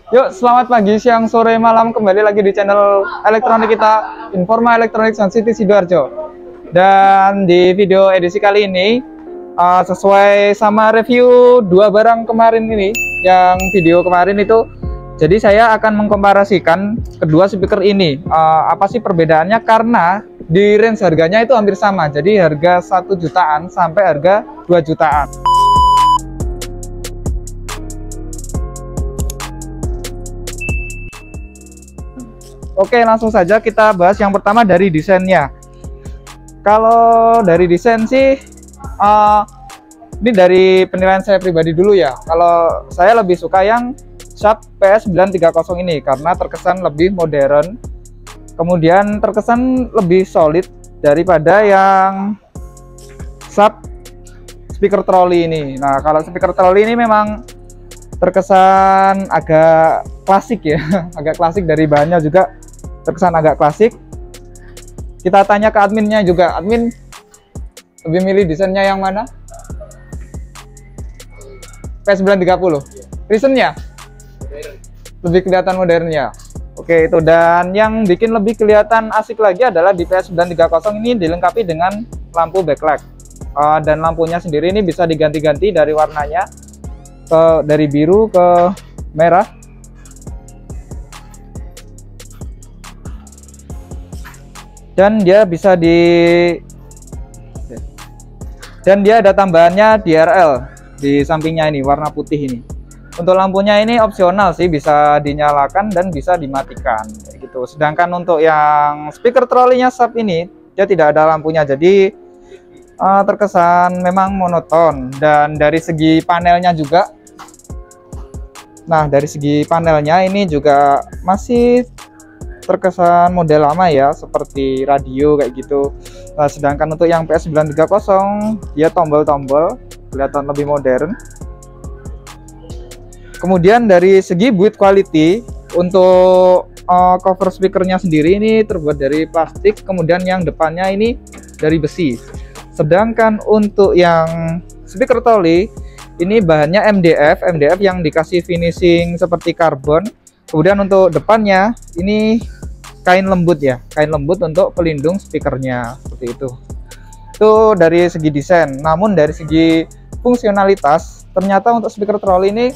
Yuk, selamat pagi, siang, sore, malam. Kembali lagi di channel elektronik kita, Informa Elektronik Sun City Sidoarjo. Dan di video edisi kali ini, sesuai sama review dua barang kemarin ini, yang video kemarin itu, jadi saya akan mengkomparasikan kedua speaker ini. Apa sih perbedaannya? Karena di range harganya itu hampir sama. Jadi harga 1 jutaan sampai harga 2 jutaan. Oke, langsung saja kita bahas yang pertama dari desainnya. Kalau dari desain sih, ini dari penilaian saya pribadi dulu ya. Kalau saya lebih suka yang Sharp PS930 ini karena terkesan lebih modern, kemudian terkesan lebih solid daripada yang Sharp speaker trolley ini. Nah, kalau speaker trolley ini memang terkesan agak klasik ya, agak klasik dari bahannya juga. Terkesan agak klasik. Kita tanya ke adminnya juga, admin lebih milih desainnya yang mana? PS930. Reasonnya? Lebih kelihatan modernnya. Oke, itu. Dan yang bikin lebih kelihatan asik lagi adalah di PS930 ini dilengkapi dengan lampu backlight. Dan lampunya sendiri ini bisa diganti-ganti dari warnanya, dari biru ke merah. Dan dia ada tambahannya DRL di sampingnya ini, warna putih ini. Untuk lampunya ini opsional sih, bisa dinyalakan dan bisa dimatikan kayak gitu. Sedangkan untuk yang speaker trolley-nya Sharp ini dia tidak ada lampunya, jadi terkesan memang monoton. Dan dari segi panelnya juga, nah dari segi panelnya ini juga masih terkesan model lama ya, seperti radio kayak gitu. Nah, sedangkan untuk yang PS930 dia tombol-tombol, kelihatan lebih modern. Kemudian dari segi build quality, untuk cover speakernya sendiri ini terbuat dari plastik, kemudian yang depannya ini dari besi. Sedangkan untuk yang speaker trolley ini bahannya MDF yang dikasih finishing seperti karbon. Kemudian untuk depannya ini kain lembut ya, kain lembut untuk pelindung speakernya, seperti itu. Itu dari segi desain. Namun dari segi fungsionalitas, ternyata untuk speaker trolley ini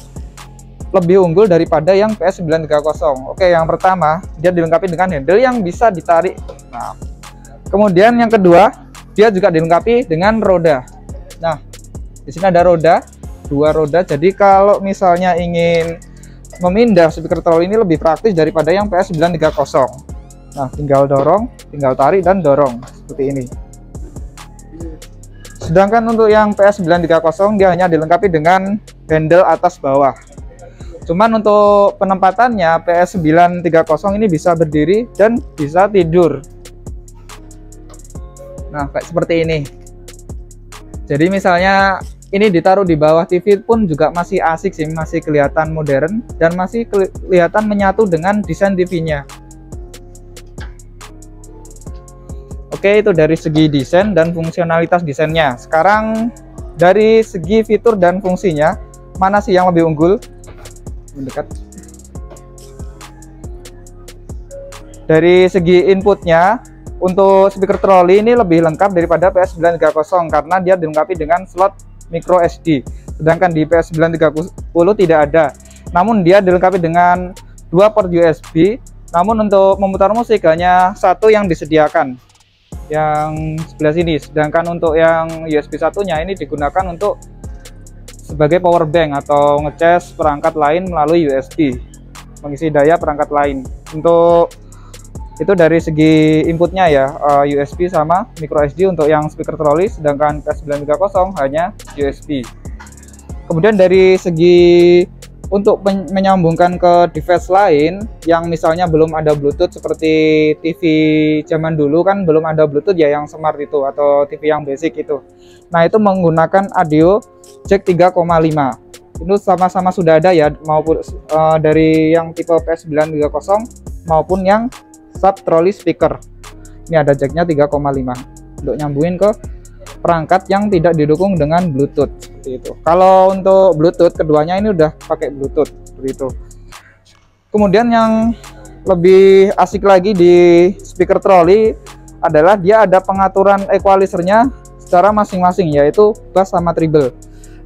lebih unggul daripada yang PS930. Oke, yang pertama dia dilengkapi dengan handle yang bisa ditarik. Nah, kemudian yang kedua dia juga dilengkapi dengan roda. Nah, di sini ada roda, 2 roda. Jadi kalau misalnya ingin memindah speaker trolley ini lebih praktis daripada yang PS930. Nah, tinggal dorong, tinggal tarik dan dorong seperti ini. Sedangkan untuk yang PS930 dia hanya dilengkapi dengan handle atas bawah. Cuman untuk penempatannya PS930 ini bisa berdiri dan bisa tidur. Nah, kayak seperti ini. Jadi misalnya ini ditaruh di bawah TV pun juga masih asik sih, masih kelihatan modern dan masih kelihatan menyatu dengan desain TV-nya. Oke, itu dari segi desain dan fungsionalitas desainnya. Sekarang dari segi fitur dan fungsinya, mana sih yang lebih unggul? Mendekat. Dari segi inputnya, untuk speaker trolley ini lebih lengkap daripada PS930 karena dia dilengkapi dengan slot micro SD. Sedangkan di PS930 tidak ada. Namun dia dilengkapi dengan 2 port USB. Namun untuk memutar musik hanya satu yang disediakan, yang sebelah sini. Sedangkan untuk yang USB satunya ini digunakan untuk sebagai power bank atau ngecas perangkat lain melalui USB, mengisi daya perangkat lain. Untuk itu dari segi inputnya ya, USB sama micro SD untuk yang speaker trolley, sedangkan PS930 hanya USB. Kemudian dari segi untuk menyambungkan ke device lain yang misalnya belum ada Bluetooth, seperti TV zaman dulu kan belum ada Bluetooth ya, yang smart itu atau TV yang basic itu. Nah, itu menggunakan audio jack 3,5. Itu sama-sama sudah ada ya, maupun dari yang tipe PS930 maupun yang Sharp trolley speaker. Ini ada jacknya 3,5 untuk nyambungin ke perangkat yang tidak didukung dengan Bluetooth seperti itu. Kalau untuk Bluetooth keduanya ini udah pakai Bluetooth seperti itu. Kemudian yang lebih asik lagi di speaker troli adalah dia ada pengaturan equalizernya secara masing-masing, yaitu bass sama treble.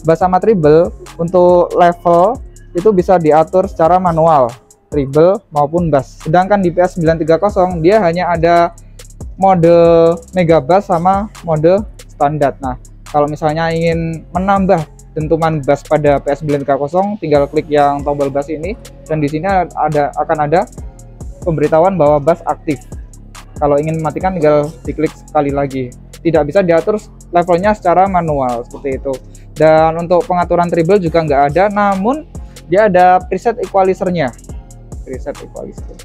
Bass sama treble untuk level itu bisa diatur secara manual, treble maupun bass. Sedangkan di PS930 dia hanya ada mode mega bass sama mode standar. Nah, kalau misalnya ingin menambah dentuman bass pada PS930, tinggal klik yang tombol bass ini, dan di sini akan ada pemberitahuan bahwa bass aktif. Kalau ingin mematikan tinggal diklik sekali lagi. Tidak bisa diatur levelnya secara manual seperti itu. Dan untuk pengaturan treble juga nggak ada, namun dia ada preset equalizernya. Preset equalizer.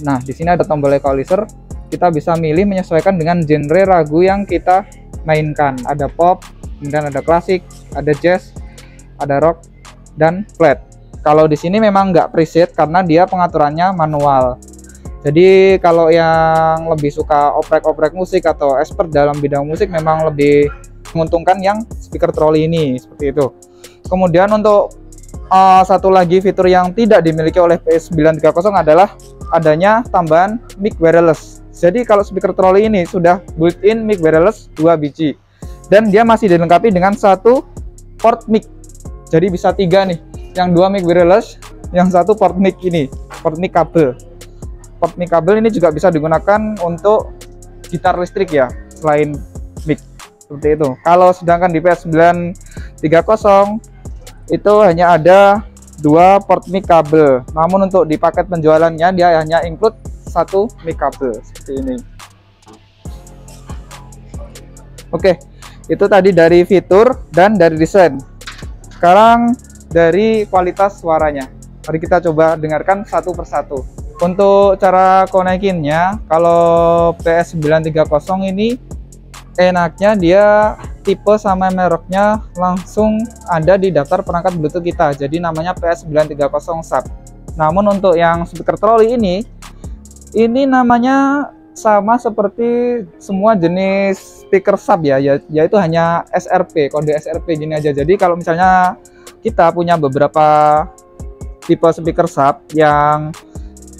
Nah, di sini ada tombol equalizer. Kita bisa milih menyesuaikan dengan genre lagu yang kita mainkan. Ada pop, kemudian ada klasik, ada jazz, ada rock, dan flat. Kalau di sini memang nggak preset karena dia pengaturannya manual. Jadi kalau yang lebih suka oprek-oprek musik atau expert dalam bidang musik memang lebih menguntungkan yang speaker troli ini, seperti itu. Kemudian untuk satu lagi fitur yang tidak dimiliki oleh PS930 adalah adanya tambahan mic wireless. Jadi kalau speaker troli ini sudah built-in mic wireless 2 biji. Dan dia masih dilengkapi dengan satu port mic. Jadi bisa 3 nih. Yang 2 mic wireless, yang satu port mic ini, port mic kabel. Port mic kabel ini juga bisa digunakan untuk gitar listrik ya, selain mic. Seperti itu. Kalau sedangkan di PS930 itu hanya ada 2 port mic kabel. Namun untuk di paket penjualannya dia hanya include 1 mic kabel seperti ini. Oke. Itu tadi dari fitur dan dari desain. Sekarang dari kualitas suaranya. Mari kita coba dengarkan satu persatu. Untuk cara konekinnya, kalau PS930 ini enaknya dia tipe sama mereknya langsung ada di daftar perangkat Bluetooth kita. Jadi namanya PS930 Sub. Namun untuk yang speaker troli ini namanya sama seperti semua jenis speaker sub ya, yaitu hanya SRP, kode SRP gini aja. Jadi kalau misalnya kita punya beberapa tipe speaker sub yang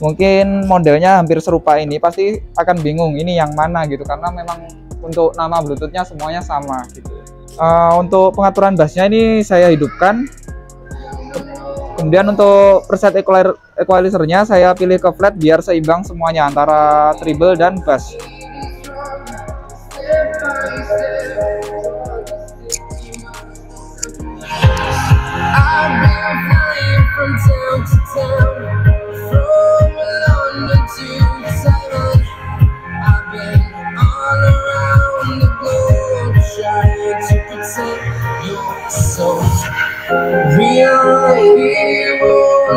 mungkin modelnya hampir serupa ini, pasti akan bingung ini yang mana gitu, karena memang untuk nama Bluetoothnya semuanya sama gitu. Untuk pengaturan bassnya ini saya hidupkan. Kemudian untuk preset equalizernya saya pilih ke flat biar seimbang semuanya antara treble dan bass.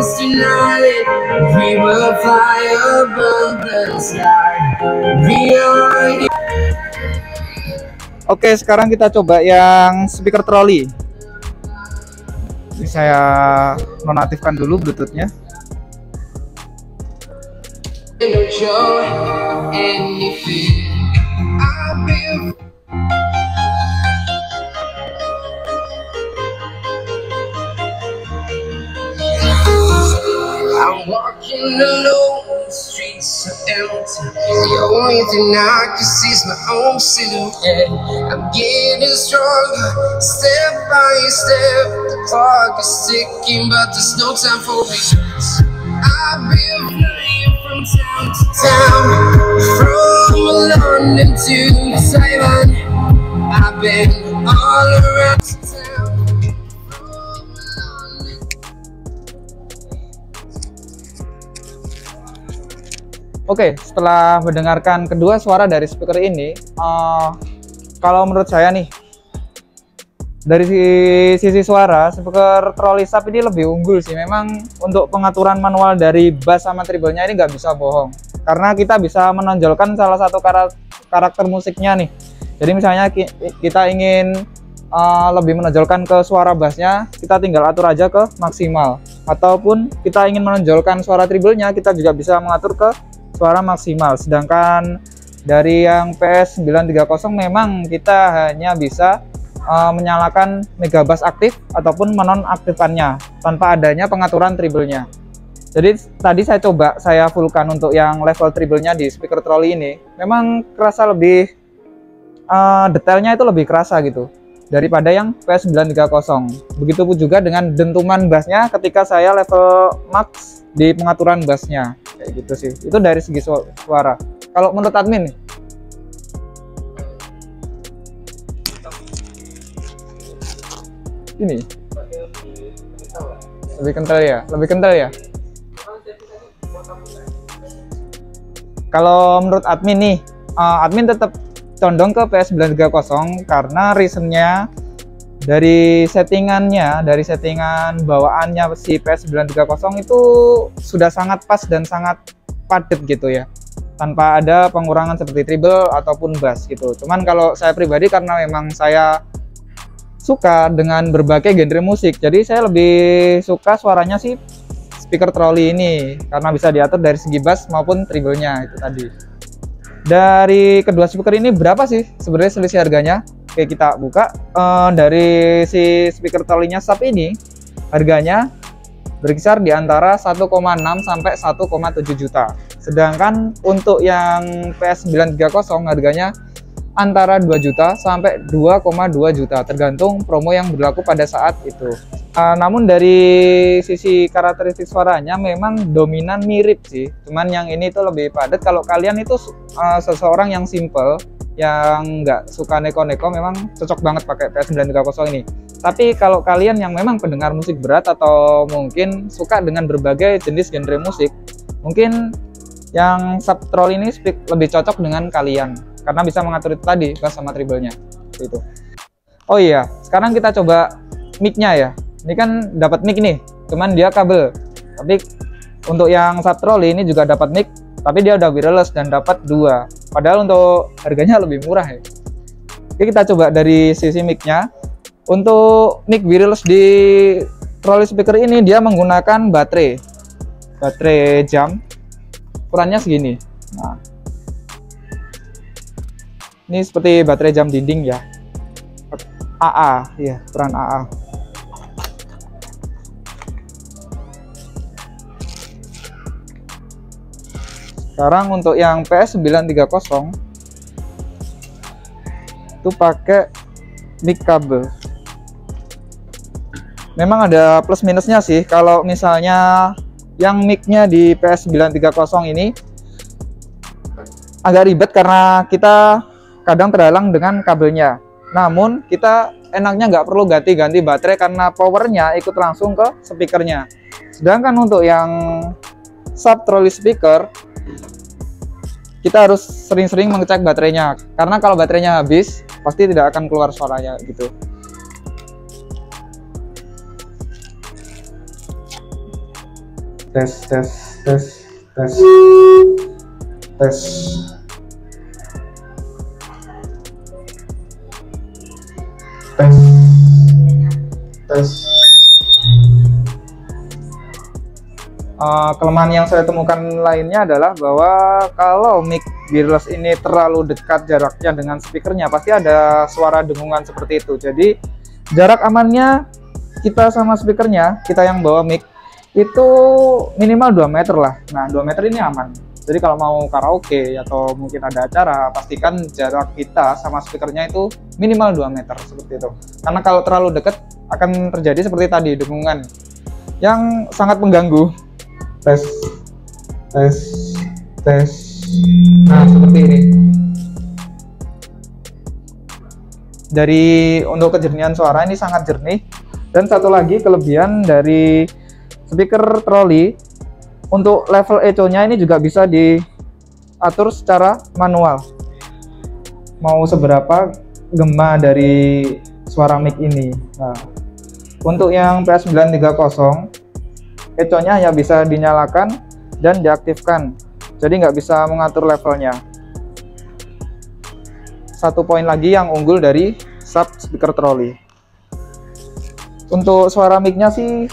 Tonight we will fly above the sky. Oke, sekarang kita coba yang speaker troli. Ini saya nonaktifkan dulu Bluetoothnya. I'm walking alone, the streets are empty. The only thing I can see is my own silhouette. I'm getting stronger, step by step. The clock is ticking, but there's no time for regrets. I've been flying from town to town, from London to Taiwan. I've been all around town. Oke, setelah mendengarkan kedua suara dari speaker ini, kalau menurut saya nih, dari sisi suara, speaker troli sub ini lebih unggul sih. Memang untuk pengaturan manual dari bass sama treble-nya ini nggak bisa bohong, karena kita bisa menonjolkan salah satu karakter musiknya nih. Jadi misalnya kita ingin lebih menonjolkan ke suara bassnya, kita tinggal atur aja ke maksimal. Ataupun kita ingin menonjolkan suara treble-nya, kita juga bisa mengatur ke suara maksimal. Sedangkan dari yang PS930 memang kita hanya bisa menyalakan mega bass aktif ataupun menonaktifkannya tanpa adanya pengaturan treble-nya. Jadi tadi saya fullkan untuk yang level treble-nya di speaker trolley ini. Memang kerasa lebih detailnya itu lebih kerasa gitu daripada yang PS930. Begitupun juga dengan dentuman bassnya ketika saya level max di pengaturan bassnya. Kayak gitu sih. Itu dari segi suara. Kalau menurut admin nih, ini lebih kental ya, lebih kental ya. Kalau menurut admin nih, admin tetap condong ke PS930 karena reasonnya dari settingannya, dari settingan bawaannya si PS930 itu sudah sangat pas dan sangat padat gitu ya, tanpa ada pengurangan seperti treble ataupun bass gitu. Cuman kalau saya pribadi, karena memang saya suka dengan berbagai genre musik, jadi saya lebih suka suaranya sih speaker trolley ini karena bisa diatur dari segi bass maupun treble-nya itu tadi. Dari kedua speaker ini berapa sih sebenarnya selisih harganya? Oke, kita buka. Dari si speaker trolley-nya sub ini harganya berkisar di antara 1,6 sampai 1,7 juta. Sedangkan untuk yang PS930 harganya antara 2 juta sampai 2,2 juta tergantung promo yang berlaku pada saat itu. Namun dari sisi karakteristik suaranya memang dominan mirip sih, cuman yang ini tuh lebih padat. Kalau kalian itu seseorang yang simple, yang nggak suka neko-neko, memang cocok banget pakai PS930 ini. Tapi kalau kalian yang memang pendengar musik berat atau mungkin suka dengan berbagai jenis genre musik, mungkin yang sub troll ini lebih cocok dengan kalian karena bisa mengatur itu tadi, bass sama treble-nya itu. Oh iya, sekarang kita coba mic-nya ya. Ini kan dapat mic nih, cuman dia kabel. Tapi untuk yang sub troll ini juga dapat mic, tapi dia udah wireless dan dapat 2. Padahal untuk harganya lebih murah ya. Oke, kita coba dari sisi mic-nya. Untuk mic wireless di trolley speaker ini dia menggunakan baterai jam. Ukurannya segini. Nah, ini seperti baterai jam dinding ya. AA, ya, ukuran AA. Sekarang untuk yang PS930 itu pakai mic kabel. Memang ada plus minusnya sih. Kalau misalnya yang mic-nya di PS930 ini agak ribet karena kita kadang terhalang dengan kabelnya. Namun kita enaknya nggak perlu ganti-ganti baterai karena powernya ikut langsung ke speakernya. Sedangkan untuk yang sub trolley speaker, kita harus sering-sering mengecek baterainya, karena kalau baterainya habis pasti tidak akan keluar suaranya gitu. Tes. Kelemahan yang saya temukan lainnya adalah bahwa kalau mic wireless ini terlalu dekat jaraknya dengan speakernya, pasti ada suara dengungan seperti itu. Jadi jarak amannya kita sama speakernya, kita yang bawa mic, itu minimal 2 meter lah. Nah, 2 meter ini aman. Jadi kalau mau karaoke atau mungkin ada acara, pastikan jarak kita sama speakernya itu minimal 2 meter seperti itu. Karena kalau terlalu dekat akan terjadi seperti tadi, dengungan yang sangat mengganggu. Tes. Nah, seperti ini. Dari untuk kejernihan suara ini sangat jernih. Dan satu lagi kelebihan dari speaker trolley, untuk level echo-nya ini juga bisa diatur secara manual. Mau seberapa gema dari suara mic ini. Nah, untuk yang PS930, echo-nya hanya bisa dinyalakan dan diaktifkan, jadi nggak bisa mengatur levelnya. Satu poin lagi yang unggul dari sub speaker trolley. Untuk suara mic-nya sih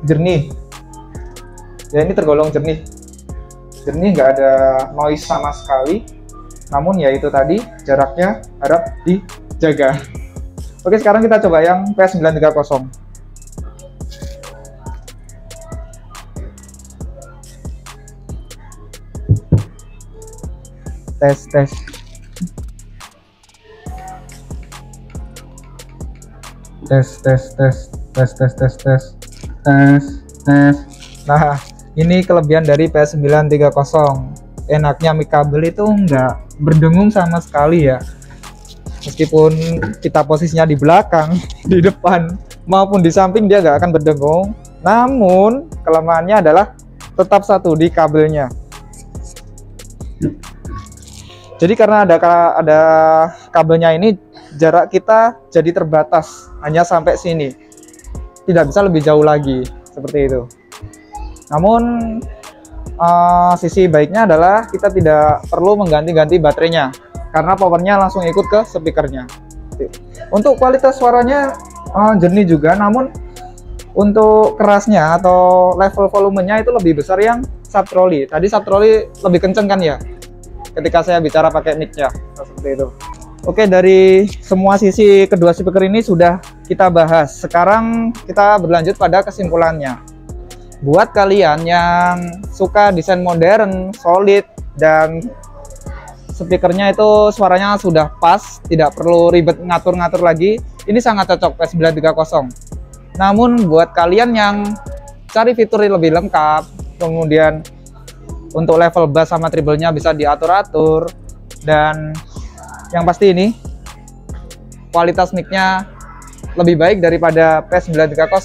jernih. Ya, ini tergolong jernih, nggak ada noise sama sekali. Namun ya itu tadi, jaraknya harap dijaga. Oke, sekarang kita coba yang PS930. tes tes. Nah, ini kelebihan dari PS930. Enaknya mic kabel itu nggak berdengung sama sekali ya. Meskipun kita posisinya di belakang, di depan, maupun di samping dia nggak akan berdengung. Namun kelemahannya adalah tetap satu di kabelnya. Jadi karena ada kabelnya ini, jarak kita jadi terbatas, hanya sampai sini, tidak bisa lebih jauh lagi seperti itu. Namun sisi baiknya adalah kita tidak perlu mengganti-ganti baterainya karena powernya langsung ikut ke speakernya. Untuk kualitas suaranya jernih juga, namun untuk kerasnya atau level volumenya itu lebih besar yang subtrolly. Tadi subtrolly lebih kenceng kan ya ketika saya bicara pakai mic-nya, seperti itu. Oke, dari semua sisi kedua speaker ini sudah kita bahas. Sekarang kita berlanjut pada kesimpulannya. Buat kalian yang suka desain modern, solid, dan speakernya itu suaranya sudah pas, tidak perlu ribet ngatur-ngatur lagi, ini sangat cocok PS930. Namun buat kalian yang cari fitur lebih lengkap, kemudian untuk level bass sama treble-nya bisa diatur-atur, dan yang pasti ini kualitas mic-nya lebih baik daripada PS930,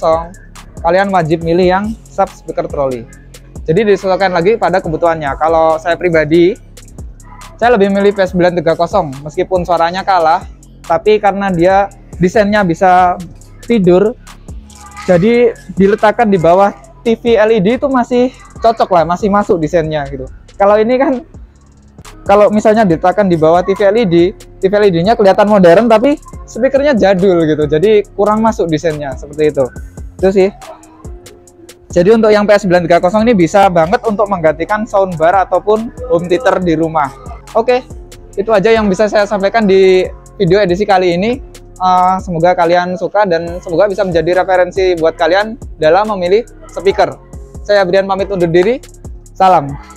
kalian wajib milih yang sub speaker trolley. Jadi disesuaikan lagi pada kebutuhannya. Kalau saya pribadi, saya lebih milih PS930 meskipun suaranya kalah, tapi karena dia desainnya bisa tidur, jadi diletakkan di bawah TV LED itu masih cocok lah, masih masuk desainnya gitu. Kalau ini kan, kalau misalnya diletakkan di bawah TV LED-nya kelihatan modern tapi speakernya jadul gitu, jadi kurang masuk desainnya seperti itu. Itu sih. Jadi untuk yang PS930 ini bisa banget untuk menggantikan soundbar ataupun home theater di rumah. Oke, itu aja yang bisa saya sampaikan di video edisi kali ini. Semoga kalian suka dan semoga bisa menjadi referensi buat kalian dalam memilih speaker. Saya Brian pamit undur diri. Salam.